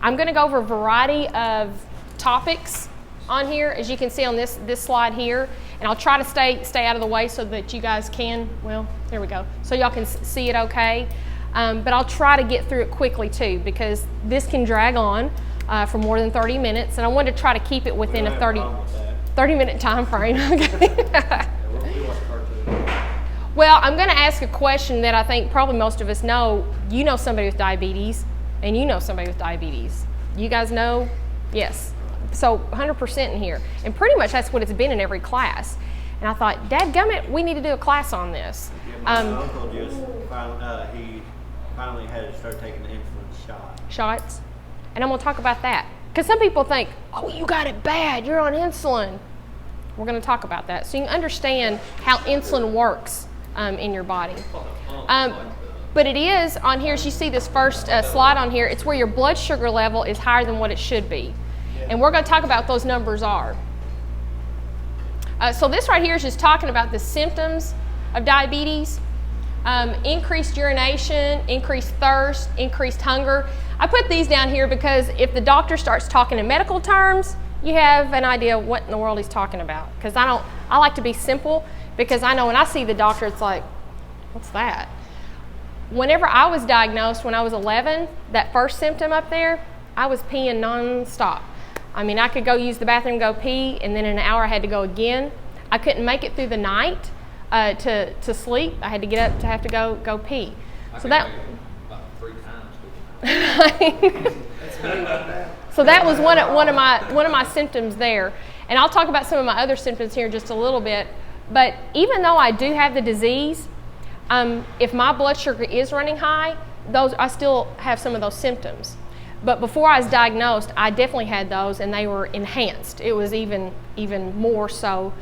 I'm going to go over a variety of topics on here, as you can see on this slide here, and I'll try to stay out of the way so that you guys can, well, there we go, so y'all can see it okay. But I'll try to get through it quickly too, because this can drag on for more than 30 minutes, and I wanted to try to keep it within a 30-minute time frame. Okay. Well, I'm going to ask a question that I think probably most of us know. You know somebody with diabetes, and you know somebody with diabetes. You guys know? Yes. So 100% in here. And pretty much that's what it's been in every class. And I thought, dadgummit, we need to do a class on this. Yeah, my uncle just he finally had to start taking the insulin shots. And I'm going to talk about that. Because some people think, oh, you got it bad, you're on insulin. We're going to talk about that so you can understand how insulin works in your body. But it is on here, as you see this first slide on here, it's where your blood sugar level is higher than what it should be. And we're going to talk about what those numbers are. So this right here is just talking about the symptoms of diabetes. Increased urination, increased thirst, increased hunger. I put these down here because if the doctor starts talking in medical terms, you have an idea what in the world he's talking about. Because I like to be simple, because I know when I see the doctor, it's like, what's that? Whenever I was diagnosed when I was 11, that first symptom up there, I was peeing nonstop. I mean, I could go use the bathroom, go pee, and then in an hour I had to go again. I couldn't make it through the night to sleep. I had to get up to have to go pee. So that about 3 times. So that was one of my symptoms there. And I'll talk about some of my other symptoms here in just a little bit. But even though I do have the disease, if my blood sugar is running high, I still have some of those symptoms. But before I was diagnosed, I definitely had those, and they were enhanced. It was even more so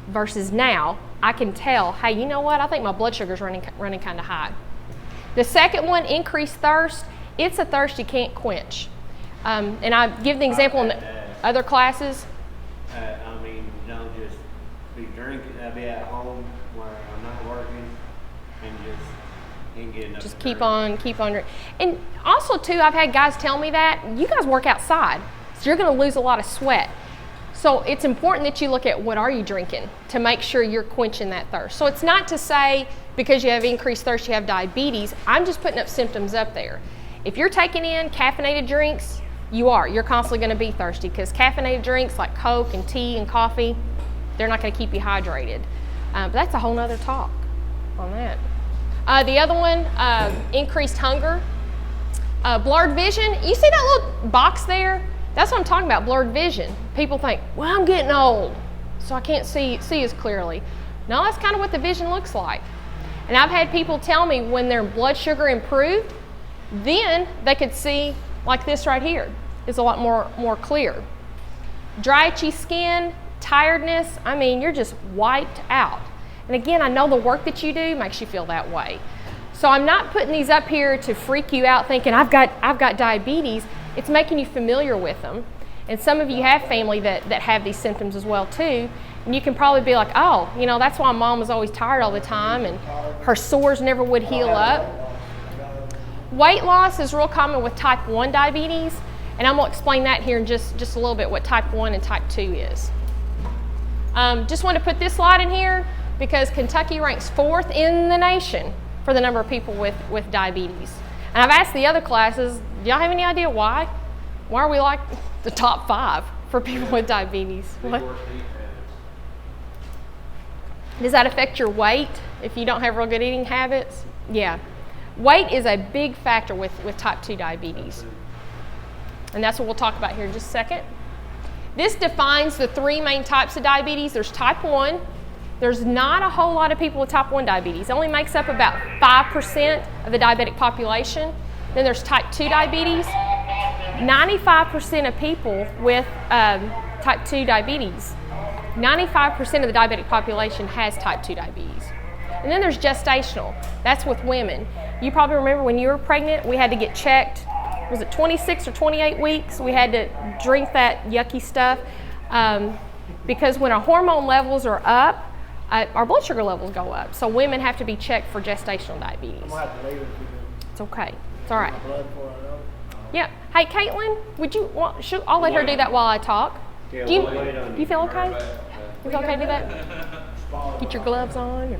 versus now. I can tell, hey, you know what? I think my blood sugar's running kind of high. The second one, increased thirst. It's a thirst you can't quench. And I give the example in other classes. I mean, don't just be drinking. Be at home where I'm not working, and just get enough. Just keep on. And also too, I've had guys tell me that you guys work outside, so you're going to lose a lot of sweat. So it's important that you look at what are you drinking to make sure you're quenching that thirst. So it's not to say because you have increased thirst you have diabetes. I'm just putting up symptoms up there. If you're taking in caffeinated drinks, you're constantly going to be thirsty, because caffeinated drinks like Coke and tea and coffee, they're not going to keep you hydrated. But that's a whole nother talk on that. The other one, increased hunger. Blurred vision. You see that little box there? That's what I'm talking about, blurred vision. People think, well, I'm getting old, so I can't see as clearly. No, that's kind of what the vision looks like. And I've had people tell me when their blood sugar improved, then they could see like this right here. It's a lot more clear. Dry, itchy skin, tiredness, I mean, you're just wiped out. And again, I know the work that you do makes you feel that way. So I'm not putting these up here to freak you out thinking I've got diabetes. It's making you familiar with them. And some of you have family that have these symptoms as well too. And you can probably be like, oh, that's why mom was always tired all the time and her sores never would heal up. Weight loss is real common with type 1 diabetes. And I'm going to explain that here in just a little bit, what type 1 and type 2 is. Just want to put this slide in here because Kentucky ranks 4th in the nation for the number of people with diabetes. And I've asked the other classes, do y'all have any idea why? Why are we like the top 5 for people with diabetes? What? Does that affect your weight if you don't have real good eating habits? Yeah. Weight is a big factor with type 2 diabetes. And that's what we'll talk about here in just a second. This defines the 3 main types of diabetes. There's type 1. There's not a whole lot of people with type 1 diabetes. It only makes up about 5% of the diabetic population. Then there's type 2 diabetes. 95% of people with type 2 diabetes, 95% of the diabetic population has type 2 diabetes. And then there's gestational. That's with women. You probably remember when you were pregnant, we had to get checked. Was it 26 or 28 weeks? We had to drink that yucky stuff because when our hormone levels are up, our blood sugar levels go up. So women have to be checked for gestational diabetes. I'm going to have to leave it if you do. It's okay. It's all right. Yeah. Hey, Caitlin, would you want? I'll let her do that while I talk. Yeah, Do you, we'll wait on you feel okay? Right. You feel okay to do that? Get your gloves on.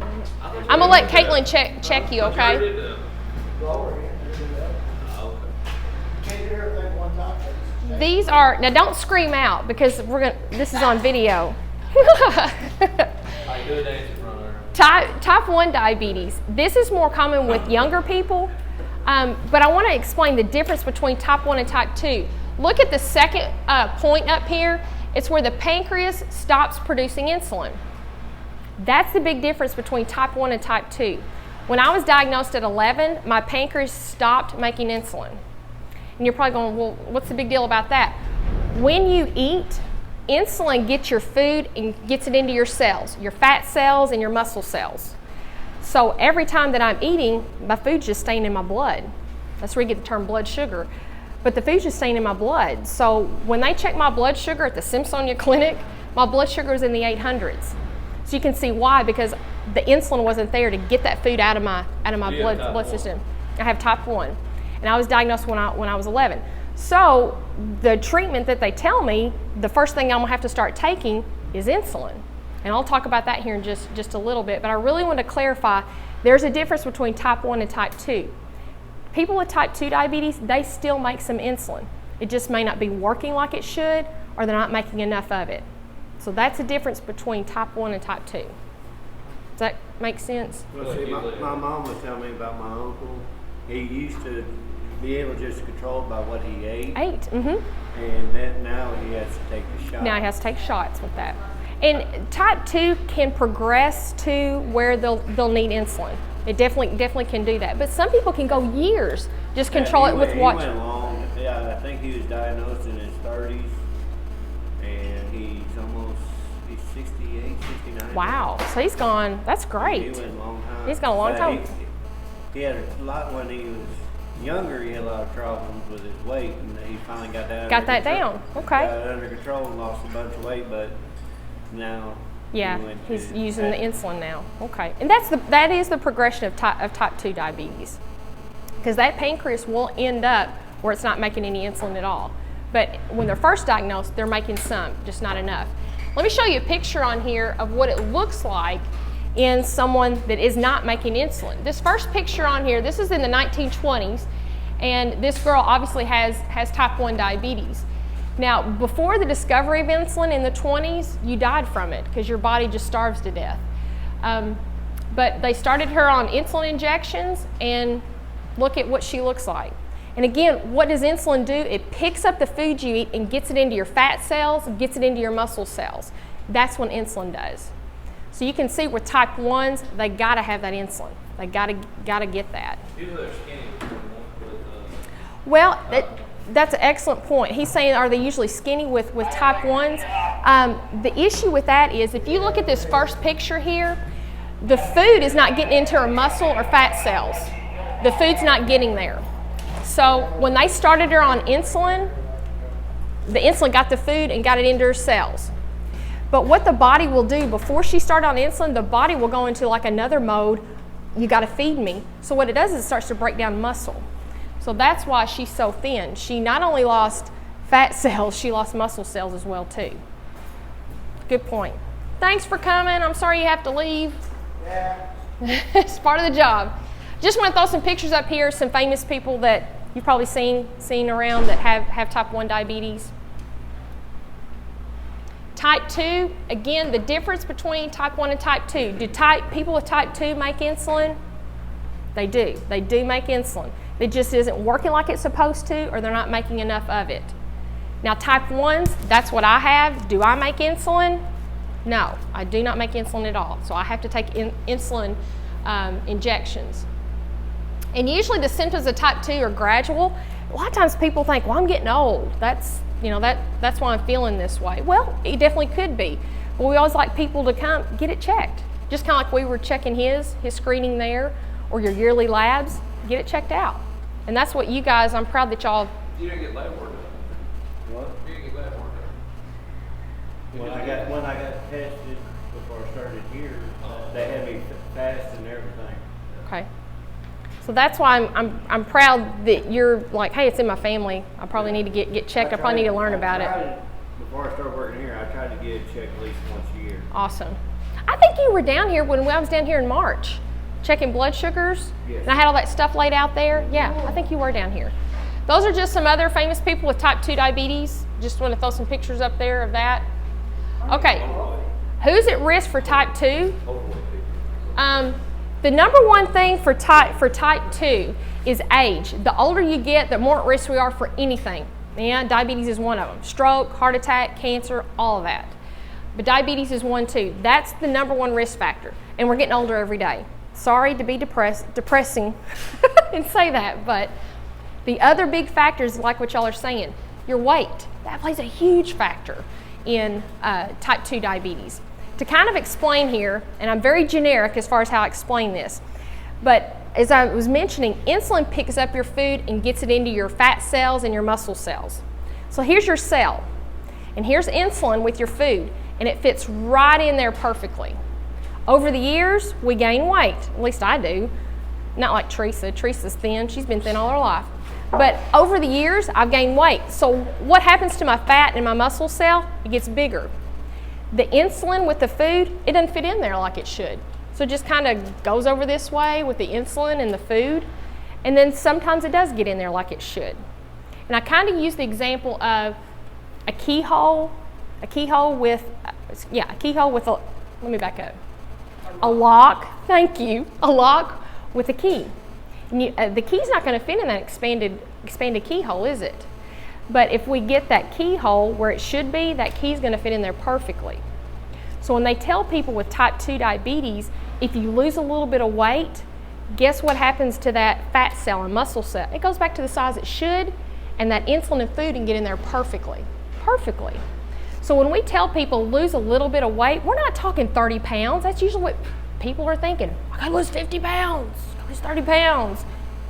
I'm gonna let Caitlin check you, okay? These are now. Don't scream out because this is on video. Type 1 diabetes. This is more common with younger people, but I want to explain the difference between type 1 and type 2. Look at the second point up here. It's where the pancreas stops producing insulin. That's the big difference between type 1 and type 2. When I was diagnosed at 11, my pancreas stopped making insulin. And you're probably going, well, what's the big deal about that? When you eat, insulin gets your food and gets it into your cells, your fat cells and your muscle cells. So every time that I'm eating, my food's just staying in my blood. That's where you get the term blood sugar. But the food's just staying in my blood. So when they check my blood sugar at the Simpsonia Clinic, my blood sugar is in the 800s. So you can see why, because the insulin wasn't there to get that food out of my blood system. I have type 1. And I was diagnosed when I was 11. So the treatment that they tell me, the first thing I'm gonna have to start taking is insulin. And I'll talk about that here in just a little bit, but I really want to clarify, there's a difference between type 1 and type 2. People with type 2 diabetes, they still make some insulin. It just may not be working like it should, or they're not making enough of it. So that's the difference between type 1 and type 2. Does that make sense? Well, see, my mom was telling me about my uncle. He used to be able to just control by what he ate. Mm-hmm. And then now he has to take the shot. Now he has to take shots with that. And type 2 can progress to where they'll need insulin. It definitely can do that. But some people can go years just control it with what. He went long. Yeah, I think he was diagnosed in his 30s, and he's 68, 69. Wow. So he's gone. That's great. He went a long time. He's gone a long time. He had a lot when he was younger. He had a lot of problems with his weight, and he finally got that. Down. Okay. Got it under control and lost a bunch of weight, but now. Yeah, he's using the insulin now. Okay, and that is the progression of type 2 diabetes, because that pancreas will end up where it's not making any insulin at all. But when they're first diagnosed, they're making some, just not enough. Let me show you a picture on here of what it looks like in someone that is not making insulin. This first picture on here, this is in the 1920s, and this girl obviously has type 1 diabetes. Now, before the discovery of insulin in the 20s, you died from it because your body just starves to death. But they started her on insulin injections, and look at what she looks like. And again, what does insulin do? It picks up the food you eat and gets it into your fat cells, gets it into your muscle cells. That's what insulin does. So you can see with type 1s, they gotta have that insulin. They gotta get that. People that are skinny Well, that's an excellent point. He's saying, are they usually skinny with type 1s? The issue with that is, if you look at this first picture here, the food is not getting into her muscle or fat cells. The food's not getting there. So when they started her on insulin, the insulin got the food and got it into her cells. But what the body will do before she started on insulin, the body will go into like another mode, you gotta feed me. So what it does is it starts to break down muscle. So that's why she's so thin. She not only lost fat cells, she lost muscle cells as well too. Good point. Thanks for coming. I'm sorry you have to leave. Yeah. It's part of the job. Just want to throw some pictures up here, some famous people that you've probably seen around that have type 1 diabetes. Type 2, again, the difference between type 1 and type 2. Do people with type 2 make insulin? They do. They do make insulin. It just isn't working like it's supposed to, or they're not making enough of it. Now, type 1s, that's what I have. Do I make insulin? No, I do not make insulin at all. So I have to take insulin injections. And usually the symptoms of type 2 are gradual. A lot of times people think, well, I'm getting old. That's why I'm feeling this way. Well, it definitely could be. But we always like people to come get it checked. Just kind of like we were checking his screening there, or your yearly labs, get it checked out. And that's what you guys, I'm proud that y'all. You didn't get lab work done. What? You didn't get lab work done. When I got tested before I started here, they had me fast and everything. Okay. So that's why I'm proud that you're like, hey, it's in my family. I probably need to get checked. I probably need to learn about it. Before I started working here, I tried to get it checked at least once a year. Awesome. I think you were down here when I was down here in March, checking blood sugars. Yes. And I had all that stuff laid out there. Yeah, I think you were down here. Those are just some other famous people with type 2 diabetes. Just want to throw some pictures up there of that. Okay, who's at risk for type 2? The number one thing for type 2 is age. The older you get, the more at risk we are for anything. Yeah, diabetes is one of them. Stroke, heart attack, cancer, all of that. But diabetes is one too. That's the number one risk factor. And we're getting older every day. Sorry to be depressing and say that, but the other big factors, like what y'all are saying, your weight. That plays a huge factor in type 2 diabetes. To kind of explain here, and I'm very generic as far as how I explain this, but as I was mentioning, insulin picks up your food and gets it into your fat cells and your muscle cells. So here's your cell, and here's insulin with your food, and it fits right in there perfectly. Over the years, we gain weight, at least I do. Not like Teresa. Teresa's thin, she's been thin all her life. But over the years, I've gained weight. So what happens to my fat and my muscle cell? It gets bigger. The insulin with the food, it doesn't fit in there like it should. So it just kind of goes over this way with the insulin and the food. And then sometimes it does get in there like it should. And I kind of use the example of a keyhole with a, let me back up. A lock, thank you, a lock with a key. And the key's not going to fit in that expanded keyhole, is it? But if we get that keyhole where it should be, that key's going to fit in there perfectly. So when they tell people with type 2 diabetes, if you lose a little bit of weight, guess what happens to that fat cell and muscle cell? It goes back to the size it should, and that insulin and food can get in there perfectly. Perfectly. So when we tell people lose a little bit of weight, we're not talking 30 pounds. That's usually what people are thinking. I gotta lose 50 pounds, I gotta lose 30 pounds.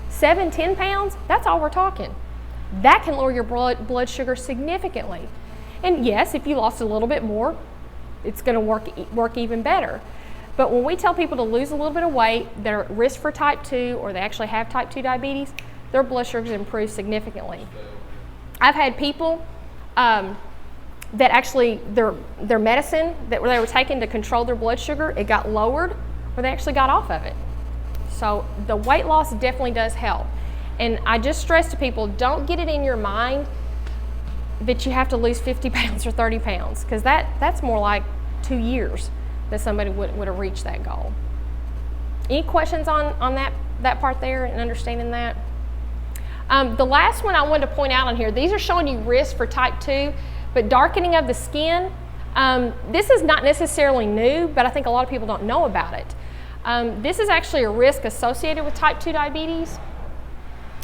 7, 10 pounds, that's all we're talking. That can lower your blood sugar significantly. And yes, if you lost a little bit more, it's gonna work even better. But when we tell people to lose a little bit of weight, they're at risk for type 2 or they actually have type 2 diabetes, their blood sugars improve significantly. I've had people that actually their medicine that they were taking to control their blood sugar, it got lowered or they actually got off of it. So the weight loss definitely does help. And I just stress to people, don't get it in your mind that you have to lose 50 pounds or 30 pounds, because that's more like 2 years that somebody would have reached that goal. Any questions on that part there and understanding that? The last one I wanted to point out on here, these are showing you risk for type 2, but darkening of the skin, this is not necessarily new, but I think a lot of people don't know about it. This is actually a risk associated with type 2 diabetes.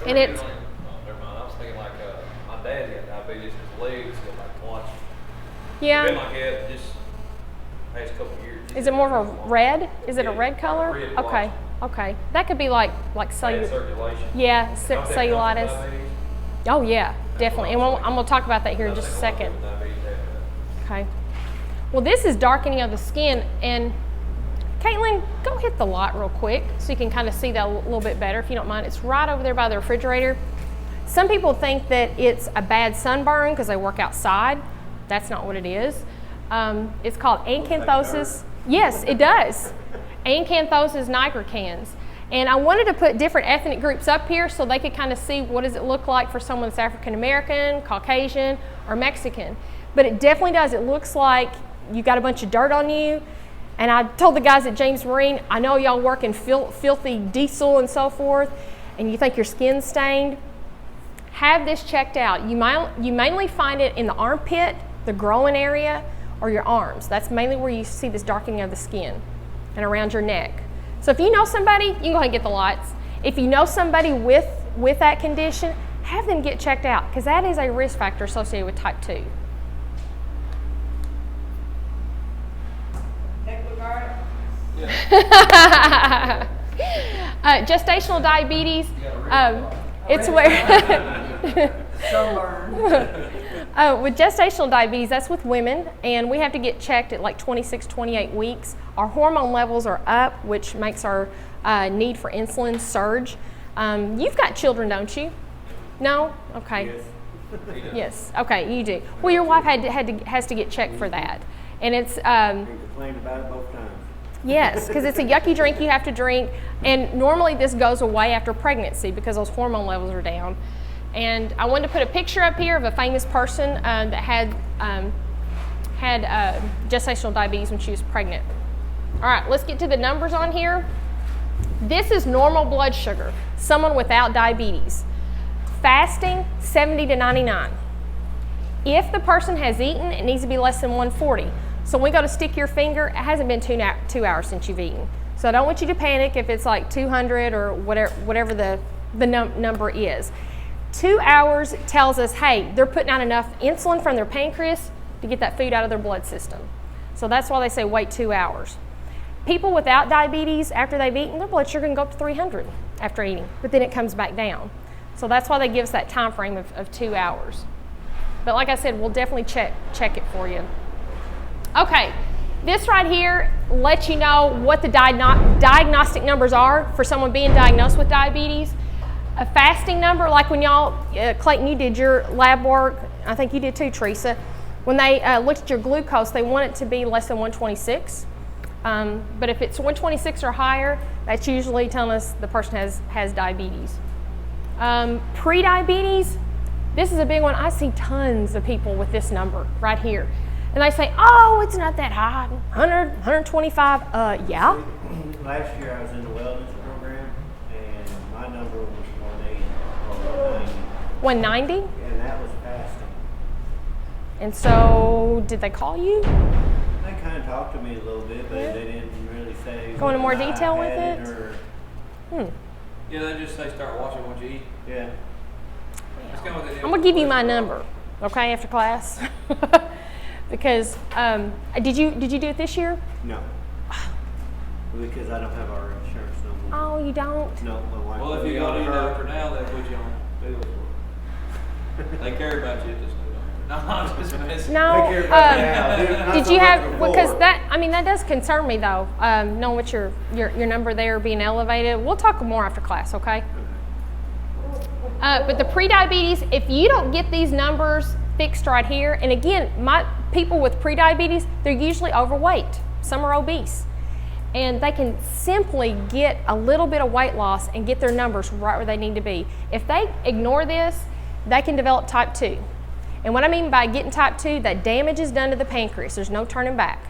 And it's... Never mind, I was thinking like my dad had diabetes, his legs get like once. Yeah. It's been like that just past couple of years. Is it more of a red? Is it a red color? Red Okay, okay. That could be like bad circulation. Yeah, Don't that come from cellulitis. diabetes? Oh yeah, definitely. And I'm going to talk about that here in just a second. Okay. Well, this is darkening of the skin, and Caitlin, go hit the light real quick so you can kind of see that a little bit better, if you don't mind. It's right over there by the refrigerator. Some people think that it's a bad sunburn because they work outside. That's not what it is. It's called acanthosis. Yes, it does. Acanthosis nigricans. And I wanted to put different ethnic groups up here so they could kind of see what does it look like for someone that's African American, Caucasian, or Mexican. But it definitely does. It looks like you got a bunch of dirt on you. And I told the guys at James Marine, I know y'all work in filthy diesel and so forth, and you think your skin's stained. Have this checked out. You mainly find it in the armpit, the growing area, or your arms. That's mainly where you see this darkening of the skin and around your neck. So if you know somebody, you can go ahead and get the lights. If you know somebody with that condition, have them get checked out, because that is a risk factor associated with type 2. Gestational diabetes, it's where with gestational diabetes, that's with women, and we have to get checked at like 26, 28 weeks. Our hormone levels are up, which makes our need for insulin surge. You've got children, don't you? No? Okay. Yes. Yes. Okay, you do. Well, your wife has to get checked for that. And it's... And complained about it both times. Yes, because it's a yucky drink you have to drink, and normally this goes away after pregnancy because those hormone levels are down. And I wanted to put a picture up here of a famous person that had gestational diabetes when she was pregnant. All right, let's get to the numbers on here. This is normal blood sugar, someone without diabetes. Fasting, 70 to 99. If the person has eaten, it needs to be less than 140. So when we go to stick your finger, it hasn't been 2 hours since you've eaten. So I don't want you to panic if it's like 200 or whatever the number is. 2 hours tells us, hey, they're putting out enough insulin from their pancreas to get that food out of their blood system. So that's why they say wait 2 hours. People without diabetes, after they've eaten, their blood sugar can go up to 300 after eating, but then it comes back down. So that's why they give us that time frame of 2 hours. But like I said, we'll definitely check it for you. Okay, this right here lets you know what the diagnostic numbers are for someone being diagnosed with diabetes. A fasting number, like when y'all, Clayton, you did your lab work, I think you did too, Teresa. When they looked at your glucose, they want it to be less than 126. But if it's 126 or higher, that's usually telling us the person has diabetes. Pre-diabetes, this is a big one. I see tons of people with this number right here. And they say, oh, it's not that high, 100, 125, yeah. Last year I was in the wellness program, and my number was 180 or 190. 190? And that was fasting. And so, did they call you? They kind of talked to me a little bit, but they didn't really say. Go into more whether detail I with had it? Or, Yeah, they just say start watching what you eat. yeah. That's kinda what they do I'm gonna give you my number, okay, after class. Because, did you do it this year? No. Because I don't have our insurance no more. Oh, you don't? No, my wife. Well, if you go to your doctor now, they put you on bills for it. They care about you at this point. No, I'm just messing. No. They care about now, dude, not Did so you much have, before. because that does concern me though, knowing what your number there being elevated. We'll talk more after class, okay? But the pre-diabetes, if you don't get these numbers fixed right here, and again, my people with pre-diabetes, they're usually overweight. Some are obese. And they can simply get a little bit of weight loss and get their numbers right where they need to be. If they ignore this, they can develop type 2. And what I mean by getting type 2, that damage is done to the pancreas. There's no turning back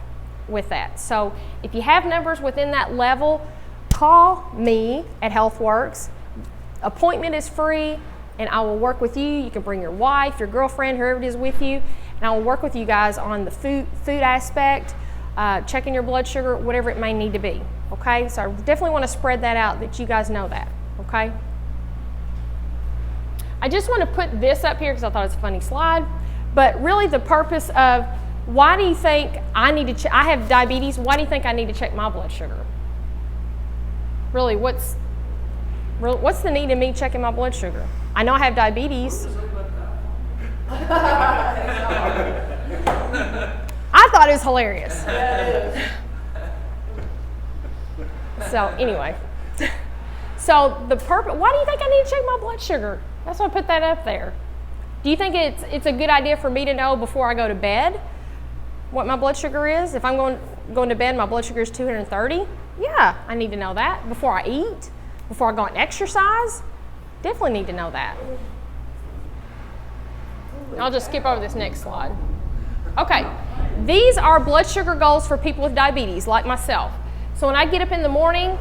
with that. So if you have numbers within that level, call me at HealthWorks. Appointment is free, and I will work with you. You can bring your wife, your girlfriend, whoever it is with you, and I will work with you guys on the food aspect, checking your blood sugar, whatever it may need to be, okay? So I definitely want to spread that out that you guys know that, okay? I just want to put this up here because I thought it was a funny slide, but really the purpose of why do you think I need to I have diabetes, why do you think I need to check my blood sugar? Really, what's the need in me checking my blood sugar? I know I have diabetes. I thought it was hilarious. So anyway, so the purpose, why do you think I need to check my blood sugar? That's why I put that up there. Do you think it's a good idea for me to know before I go to bed what my blood sugar is? If I'm going to bed, my blood sugar is 230? Yeah, I need to know that. Before I eat, before I go and exercise, definitely need to know that. I'll just skip over this next slide. Okay, these are blood sugar goals for people with diabetes, like myself. So when I get up in the morning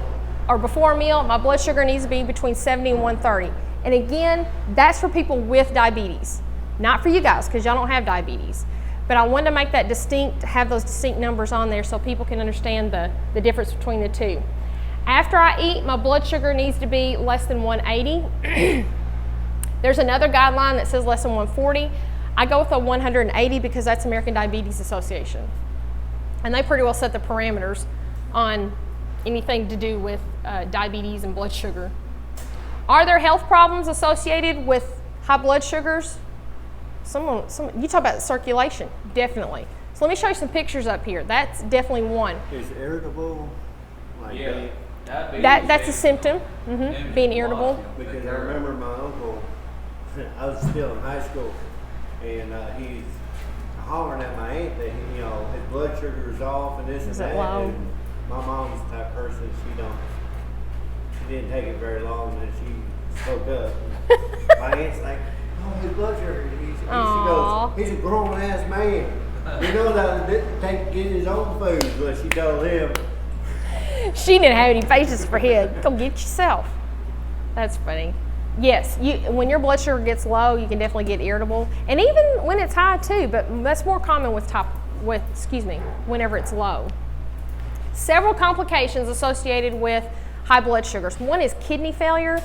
or before a meal, my blood sugar needs to be between 70 and 130. And again, that's for people with diabetes, not for you guys, because y'all don't have diabetes. But I wanted to make that distinct, have those distinct numbers on there so people can understand the difference between the two. After I eat, my blood sugar needs to be less than 180. There's another guideline that says less than 140. I go with a 180 because that's American Diabetes Association. And they pretty well set the parameters on anything to do with diabetes and blood sugar. Are there health problems associated with high blood sugars? You talk about circulation, definitely. So let me show you some pictures up here. That's definitely one. Is irritable? Like Yeah. That's a symptom. Being irritable. Because I remember my uncle, I was still in high school, and he's hollering at my aunt that his blood sugar is off and this and that. Low? And my mom's the type of person, she didn't take it very long, and she spoke up. My aunt's like, oh, his blood sugar. She goes, he's a grown ass man. He knows how to get his own food, but she told him. She didn't have any patience for him. Go get yourself. That's funny. Yes, when your blood sugar gets low, you can definitely get irritable, and even when it's high too. But that's more common whenever it's low. Several complications associated with high blood sugars. One is kidney failure.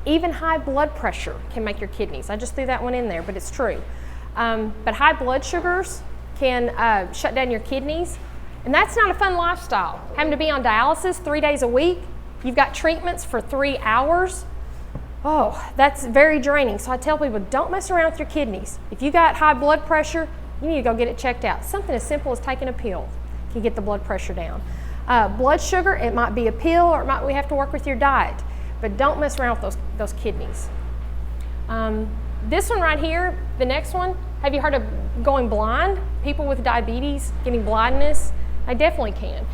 Even high blood pressure can make your kidneys. I just threw that one in there, but it's true. But high blood sugars can shut down your kidneys, and that's not a fun lifestyle. Having to be on dialysis 3 days a week, you've got treatments for 3 hours. Oh, that's very draining. So I tell people, don't mess around with your kidneys. If you got high blood pressure, you need to go get it checked out. Something as simple as taking a pill can get the blood pressure down. Blood sugar, it might be a pill, or we have to work with your diet, but don't mess around with those kidneys. This one right here, the next one, have you heard of going blind? People with diabetes getting blindness? I definitely can.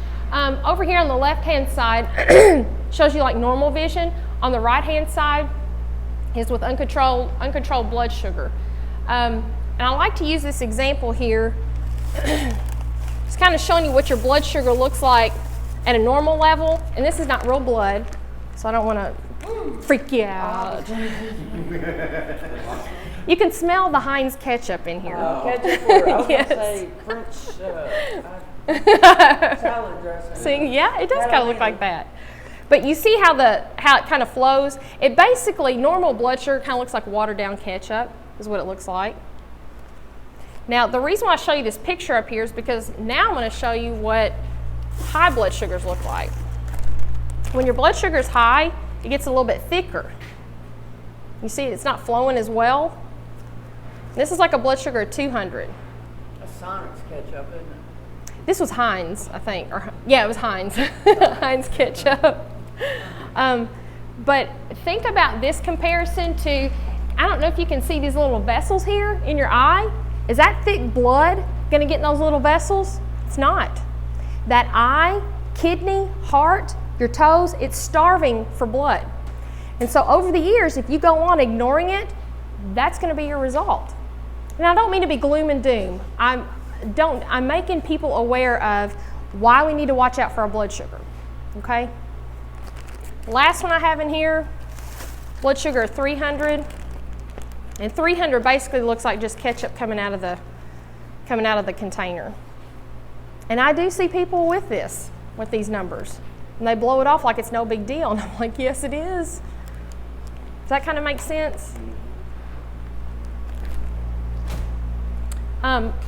Over here on the left-hand side shows you like normal vision. On the right-hand side is with uncontrolled blood sugar. And I like to use this example here. It's kind of showing you what your blood sugar looks like at a normal level. And this is not real blood, so I don't want to freak you out. You can smell the Heinz ketchup in here. Ketchup, or I was Yes. going to say French salad dressing. See, yeah, it does kind of look like that. But you see how it kind of flows? It basically, normal blood sugar kind of looks like watered down ketchup, is what it looks like. Now, the reason why I show you this picture up here is because now I'm going to show you what high blood sugars look like. When your blood sugar is high, it gets a little bit thicker. You see, it's not flowing as well. This is like a blood sugar of 200. A Sonic's ketchup, isn't it? This was Heinz, I think. Yeah, it was Heinz. Heinz ketchup. But think about this comparison to, I don't know if you can see these little vessels here in your eye. Is that thick blood going to get in those little vessels? It's not. That eye, kidney, heart, your toes, it's starving for blood. And so over the years, if you go on ignoring it, that's going to be your result. And I don't mean to be gloom and doom. I'm making people aware of why we need to watch out for our blood sugar, okay? Last one I have in here, blood sugar of 300. And 300 basically looks like just ketchup coming out of the container. And I do see people with these numbers. And they blow it off like it's no big deal. And I'm like, yes, it is. Does that kind of make sense?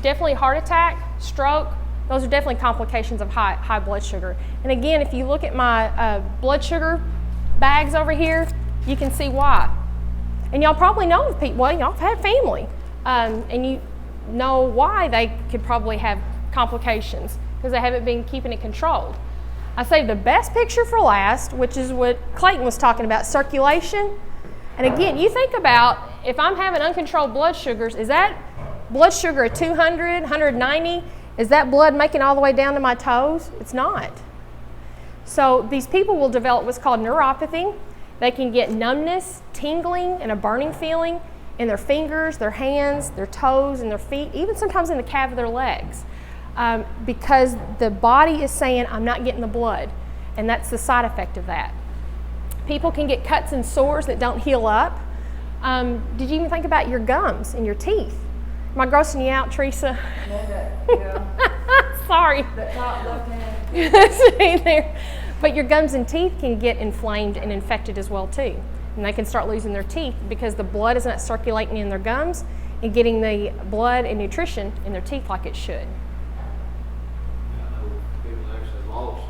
Definitely heart attack, stroke, those are definitely complications of high blood sugar. And again, if you look at my blood sugar bags over here, you can see why. And y'all probably know people, well, y'all have had family, and you know why they could probably have complications, because they haven't been keeping it controlled. I saved the best picture for last, which is what Clayton was talking about, circulation. And again, you think about, if I'm having uncontrolled blood sugars, is that blood sugar at 200, 190, is that blood making all the way down to my toes? It's not. So these people will develop what's called neuropathy. They can get numbness, tingling, and a burning feeling in their fingers, their hands, their toes, and their feet, even sometimes in the calf of their legs, because the body is saying, I'm not getting the blood, and that's the side effect of that. People can get cuts and sores that don't heal up. Did you even think about your gums and your teeth? Am I grossing you out, Teresa? Yeah. Sorry. The top left hand. See there. But your gums and teeth can get inflamed and infected as well too. And they can start losing their teeth because the blood is not circulating in their gums and getting the blood and nutrition in their teeth like it should. I know people actually lost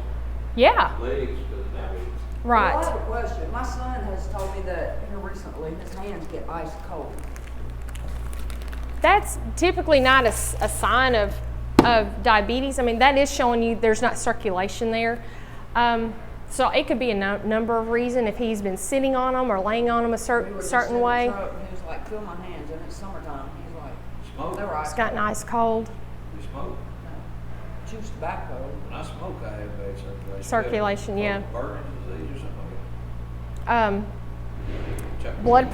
Yeah, legs because of diabetes. right. Well, I have a question. My son has told me that here recently his hands get ice cold. That's typically not a sign of diabetes. I mean, that is showing you there's not circulation there. So it could be a number of reasons if he's been sitting on them or laying on them a We were just certain in the way. truck, and he was like, feel my hands, and it's summertime. He's like, Smoke. they were It's ice gotten cold. ice cold. You smoke. Chews tobacco. When I smoke, I have bad circulation. Circulation, yeah. Burning disease or something like that. Blood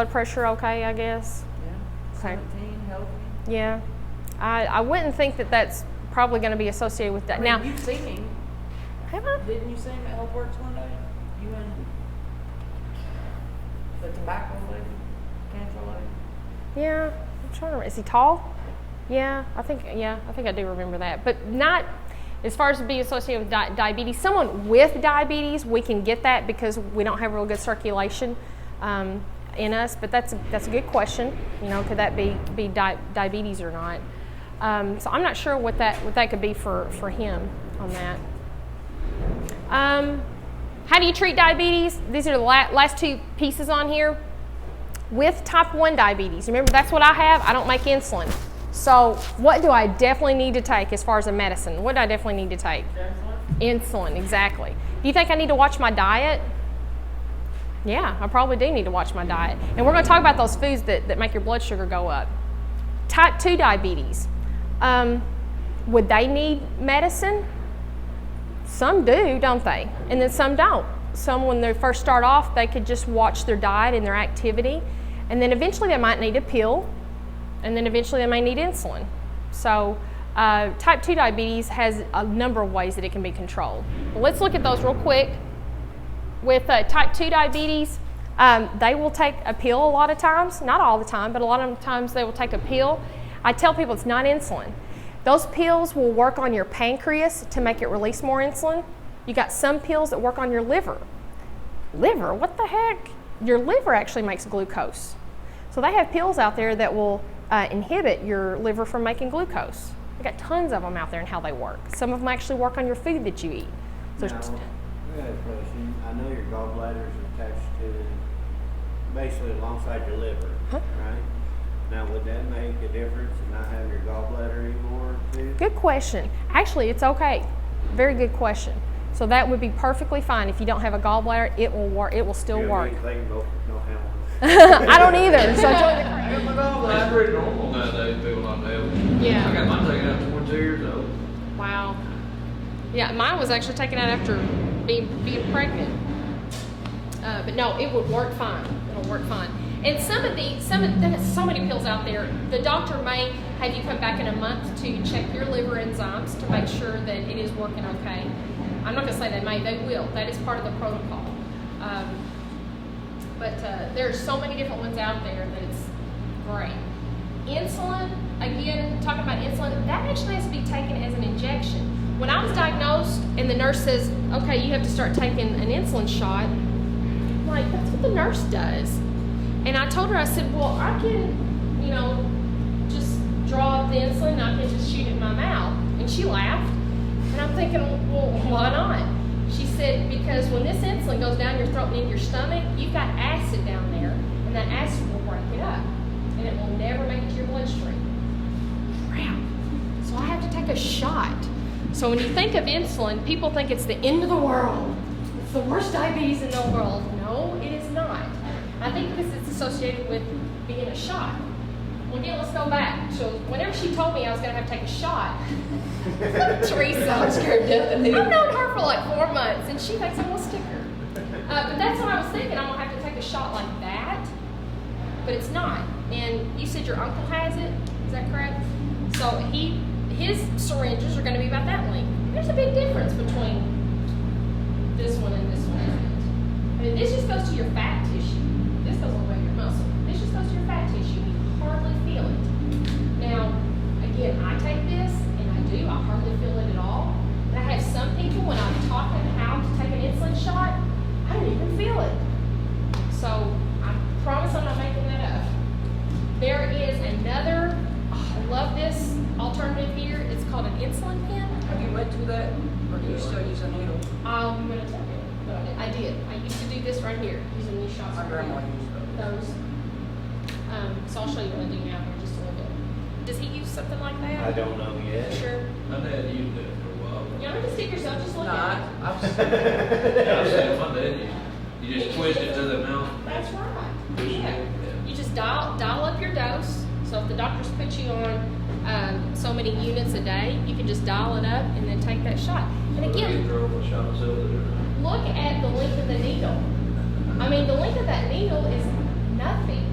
pressure okay, I guess. Yeah. Okay. 17, healthy. Yeah. I wouldn't think that that's probably going to be associated with that. I mean, Now, you've seen him. have I? Didn't you see him at HealthWorks one day? You and the tobacco lady, cancer lady? Yeah, I'm trying to remember. Is he tall? Yeah, I think I do remember that. But not as far as being associated with diabetes. Someone with diabetes, we can get that because we don't have real good circulation in us. But that's a good question. You know, could that be diabetes or not? So I'm not sure what that could be for him on that. How do you treat diabetes? These are the last two pieces on here. With type 1 diabetes, remember that's what I have. I don't make insulin. So what do I definitely need to take as far as a medicine? What do I definitely need to take? Insulin, exactly. Do you think I need to watch my diet? Yeah, I probably do need to watch my diet. And we're going to talk about those foods that make your blood sugar go up. Type 2 diabetes. Would they need medicine? Some do, don't they? And then some don't. Some, when they first start off, they could just watch their diet and their activity. And then eventually they might need a pill. And then eventually they may need insulin. So type 2 diabetes has a number of ways that it can be controlled. Well, let's look at those real quick. With type 2 diabetes, they will take a pill a lot of times. Not all the time, but a lot of times they will take a pill. I tell people it's not insulin. Those pills will work on your pancreas to make it release more insulin. You got some pills that work on your liver. Liver? What the heck? Your liver actually makes glucose. So they have pills out there that will inhibit your liver from making glucose. They got tons of them out there and how they work. Some of them actually work on your food that you eat. So Now, we had a question. I know your gallbladder is attached to basically alongside your liver, right? Now, would that make a difference in not having your gallbladder anymore too? good question. Actually, it's okay. Very good question. So that would be perfectly fine. If you don't have a gallbladder, it will work. It will still work. You don't need anything, no handle. I don't either. So join the crowd. That's pretty normal nowadays, people not having. Yeah. I got mine taken out 22 years old. Wow. Yeah, mine was actually taken out after being pregnant. But no, it would work fine. It'll work fine. And there's so many pills out there. The doctor may have you come back in a month to check your liver enzymes to make sure that it is working okay. I'm not going to say they may, they will. That is part of the protocol. But there are so many different ones out there that it's great. Insulin, again, talking about insulin, that actually has to be taken as an injection. When I was diagnosed and the nurse says, okay, you have to start taking an insulin shot, I'm like, that's what the nurse does. And I told her, I said, well, I can, just draw up the insulin and I can just shoot it in my mouth. And she laughed. And I'm thinking, well, why not? She said, because when this insulin goes down your throat and in your stomach, you've got acid down there, and that acid will break it up, and it will never make it to your bloodstream. Crap. So I have to take a shot. So when you think of insulin, people think it's the end of the world. It's the worst diabetes in the world. No, it is not. I think because it's associated with being a shot. Well, again, let's go back. So whenever she told me I was going to have to take a shot, Teresa, I'm scared to death. I've known her for like 4 months, and she thinks I'm going to stick her. But that's what I was thinking. I'm going to have to take a shot like that, but it's not. And you said your uncle has it. Is that correct? So his syringes are going to be about that length. There's a big difference between this one and this one, isn't it? I mean, this just goes to your fat tissue. This goes all the way to your muscle. This just goes to your fat tissue. You hardly feel it. Now, again, I take this, and I hardly feel it at all. And I have some people, when I'm talking how to take an insulin shot, I don't even feel it. So I promise I'm not making that up. There is another, I love this alternative here. It's called an insulin pen. Have you went through that, or do you still use a needle? I'm going to tell you. But I did. I used to do this right here, using these shots. My grandma used those. So I'll show you what I do now here just a little bit. Does he use something like that? I don't know yet. Sure. My dad used it for a while. You don't have to stick yourself, just look No, at it. I've seen one day, you just twist it to the mouth. That's right. Push it. Yeah. You just dial up your dose. So if the doctor's put you on so many units a day, you can just dial it up and then take that shot. And again, look at the length of the needle. I mean, the length of that needle is nothing.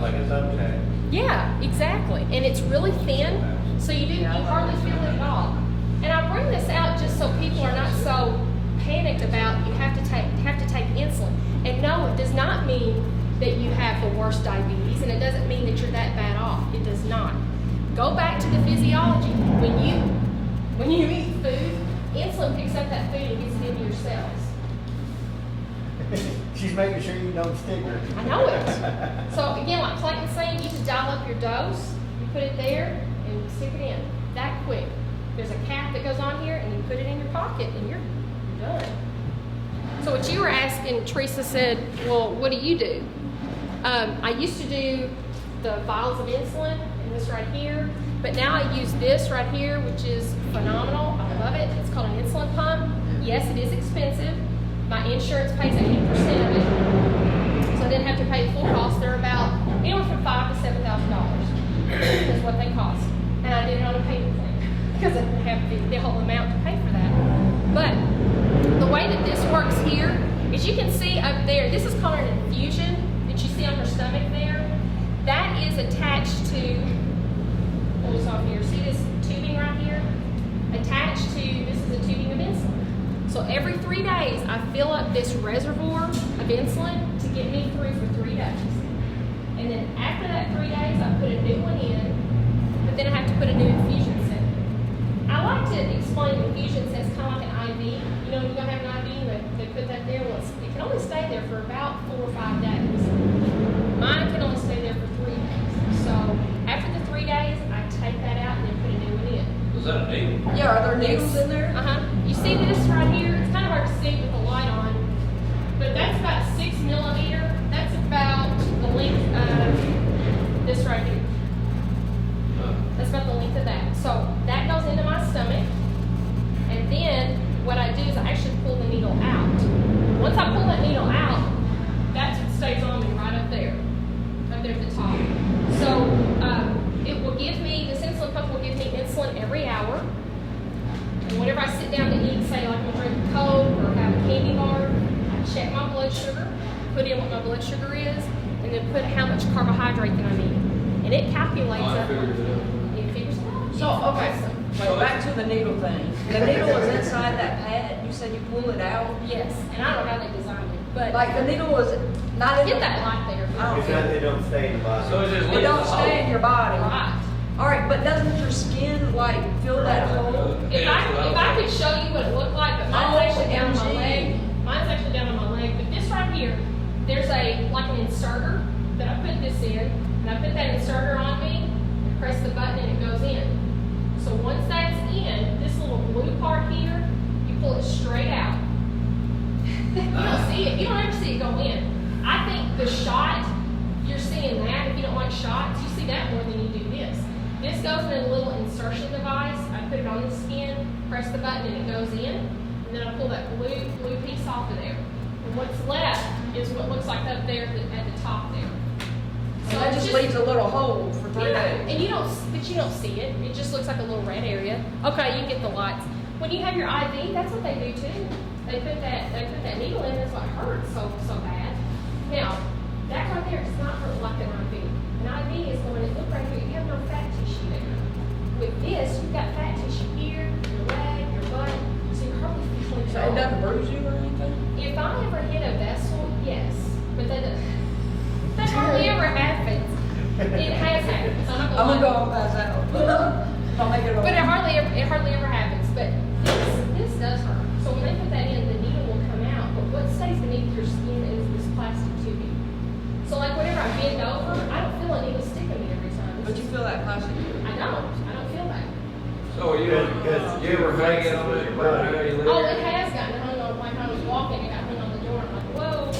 Like a thumbtack. Yeah, exactly. And it's really thin, so you hardly feel it at all. And I bring this out just so people are not so panicked about you have to take insulin. And no, it does not mean that you have the worst diabetes, and it doesn't mean that you're that bad off. It does not. Go back to the physiology. When you eat food, insulin picks up that food and gets it into your cells. She's making sure you don't stick her. I know it. So again, like Clayton's saying, you just dial up your dose, you put it there, and stick it in. That quick. There's a cap that goes on here, and you put it in your pocket, and you're done. So what you were asking, Teresa said, well, what do you do? I used to do the vials of insulin, and this right here, but now I use this right here, which is phenomenal. I love it. It's called an insulin pump. Yes, it is expensive. My insurance pays 80% of it, so I didn't have to pay the full cost. They're about anywhere from $5,000 to $7,000 is what they cost, and I did it on a payment plan because I didn't have the whole amount to pay for that. But the way that this works here is you can see up there. This is called an infusion that you see on her stomach there. That is attached to. Pull this off here. See this tubing right here? Attached to. This is a tubing of insulin. So every 3 days, I fill up this reservoir of insulin to get me through for 3 days. And then after that 3 days, I put a new one in, but then I have to put a new infusion set. I like to explain infusion sets kind of like an IV. You know, you're going to have an IV, and they put that there. Well, it can only stay there for about 4 or 5 days. Mine can only stay there for 3 days. So after the 3 days, I take that out and then put a new one in. Was that a needle? Yeah, are there needles in there? You see this right here? It's kind of hard to see with the light on, but that's about 6 millimeter. That's about the length of this right here. That's about the length of that. So that goes into my stomach, and then what I do is I actually pull the needle out. Once I pull that needle out, that's what stays on me right up there at the top. So it will give me, this insulin pump will give me insulin every hour. And whenever I sit down to eat, say like I'm drinking Coke or have a candy bar, I check my blood sugar, put in what my blood sugar is, and then put how much carbohydrate that I'm eating. And it calculates I up. figured it out. It figures it out. So, okay, wait, back to the needle thing. The needle is inside that pad. You said you pull it out. Yes, and I don't know how they designed it, but Like the needle is not in get the that light there. Oh. It's not, they don't stay in the body. So it just It leaves don't the stay in hole. your body. Right. All right, but doesn't your skin like fill that hole? If I could show you what it looked like, but mine's actually down on my OMG. leg. Mine's actually down on my leg. But this right here, there's like an inserter that I put this in, and I put that inserter on me, and press the button, and it goes in. So once that's in, this little blue part here, you pull it straight out. You don't see it. You don't ever see it go in. I think the shot, you're seeing that. If you don't like shots, you see that more than you do this. This goes in a little insertion device. I put it on the skin, press the button, and it goes in. And then I pull that blue piece off of there. And what's left is what looks like up there at the top there. So that just leaves a little hole for 3 Yeah, days. and you don't see it. It just looks like a little red area. Okay, you can get the lights. When you have your IV, that's what they do too. They put that needle in. That's what hurts so bad. Now, that right there does not hurt like an IV. An IV is going to look right here. You have no fat tissue there. With this, you've got fat tissue here, your leg, your butt. So you're hardly feeling So it doesn't bruise you or anything? If I ever hit a vessel, yes, but that hardly ever happens. It has happened. So I'm I'm not gonna go and pass out. I'll make it over. But it hardly ever happens. But this does hurt. So when they put that in, the needle will come out. But what stays beneath your skin is this plastic tubing. So like whenever I bend over, I don't feel a needle sticking me every time. But you feel that plastic? I don't feel that. So you ever hang it on it, how you live? Oh, it has gotten hung on. Like I was walking, it got hung on the door. I'm like, whoa.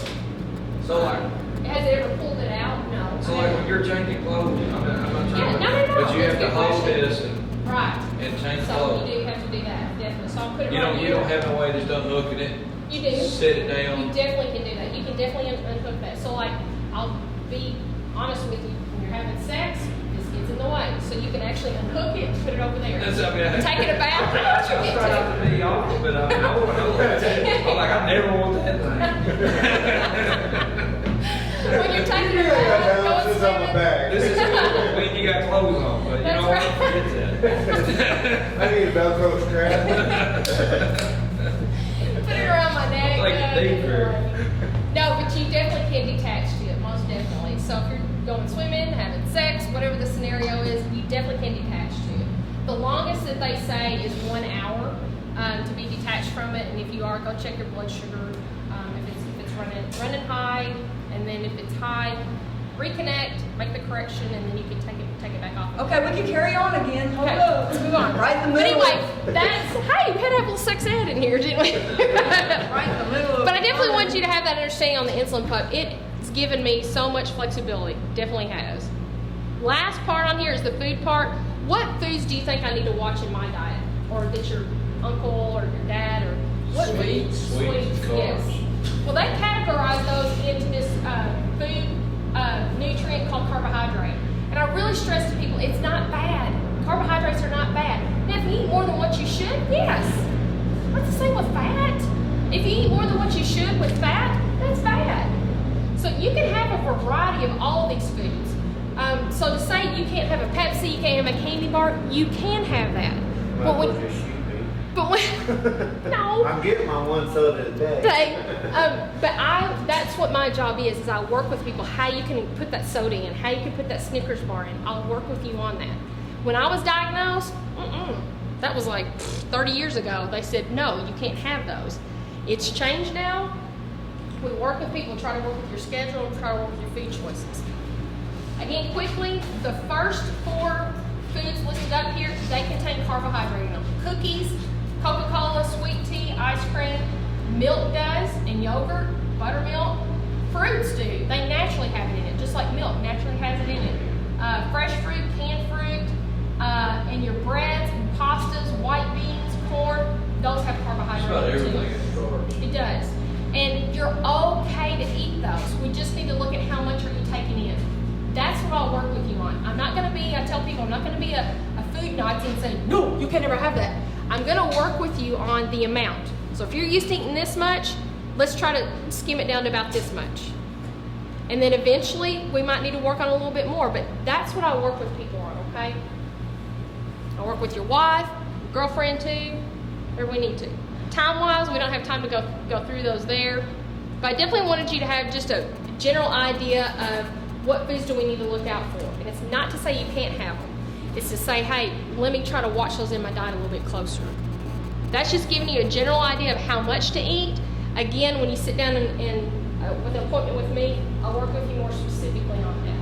So like, Has it ever pulled it out? No. so like when you're changing clothes, I'm not trying Yeah, no. but you have Let's to get hold questions. this Right. and change So clothes. you do have to do that, definitely. So I'll put put it You right don't, here. you don't have no way to just unhook it, You do. set it down. You definitely can do that. You can definitely unhook that. So like, I'll be honest with you. When you're having sex, this gets in the way. So you can actually unhook it and put it over there. That's, I mean, Take it a bath. I try not to be awful, but I mean, I'm like, I never want that thing. When you're taking a bath, going This is on my swimming. back. This is good when you got clothes on, but you That's know what? right. Forget that. I need a Velcro strap. Put it around my neck. Like a deeper. No, but you definitely can detach to it, most definitely. So if you're going swimming, having sex, whatever the scenario is, you definitely can detach to it. The longest that they say is 1 hour to be detached from it. And if you are, go check your blood sugar. If it's running high, and then if it's high, reconnect, make the correction, and then you can take it back off. Okay, we can carry on again. Hold Okay, up. let's move on. Right in the But middle. anyway, hey, we had to have a little sex ed in here, didn't we? Right in the middle of But I definitely want you to have that understanding on the insulin pump. It's given me so much flexibility. Definitely has. Last part on here is the food part. What foods do you think I need to watch in my diet? Or that your uncle or your dad or what Sweets, Sweets, carbs. yes. Well, they categorize those into this food nutrient called carbohydrate. And I really stress to people, it's not bad. Carbohydrates are not bad. Now, if you eat more than what you should, yes. That's the same with fat. If you eat more than what you should with fat, that's bad. So you can have a variety of all of these foods. So to say you can't have a Pepsi, you can't have a candy bar, you can have that. But when, Just shoot me. but when, no. I'm getting my one soda a day. That's what my job is I work with people how you can put that soda in, how you can put that Snickers bar in. I'll work with you on that. When I was diagnosed, that was like 30 years ago. They said, no, you can't have those. It's changed now. We work with people, try to work with your schedule, and try to work with your food choices. Again, quickly, the first 4 foods listed up here, they contain carbohydrate in them. Cookies, Coca-Cola, sweet tea, ice cream, milk does, and yogurt, buttermilk. Fruits do. They naturally have it in it, just like milk naturally has it in it. Fresh fruit, canned fruit, and your breads and pastas, white beans, corn, those have Just carbohydrate about in it everything too. is carbs. It does. And you're okay to eat those. We just need to look at how much are you taking in. That's what I'll work with you on. I'm not going to be, I tell people, I'm not going to be a food Nazi and say, no, you can never have that. I'm going to work with you on the amount. So if you're used to eating this much, let's try to skim it down to about this much. And then eventually, we might need to work on a little bit more, but that's what I work with people on, okay? I work with your wife, your girlfriend too, wherever we need to. Time-wise, we don't have time to go through those there. But I definitely wanted you to have just a general idea of what foods do we need to look out for. And it's not to say you can't have them. It's to say, hey, let me try to watch those in my diet a little bit closer. That's just giving you a general idea of how much to eat. Again, when you sit down and with an appointment with me, I'll work with you more specifically on that.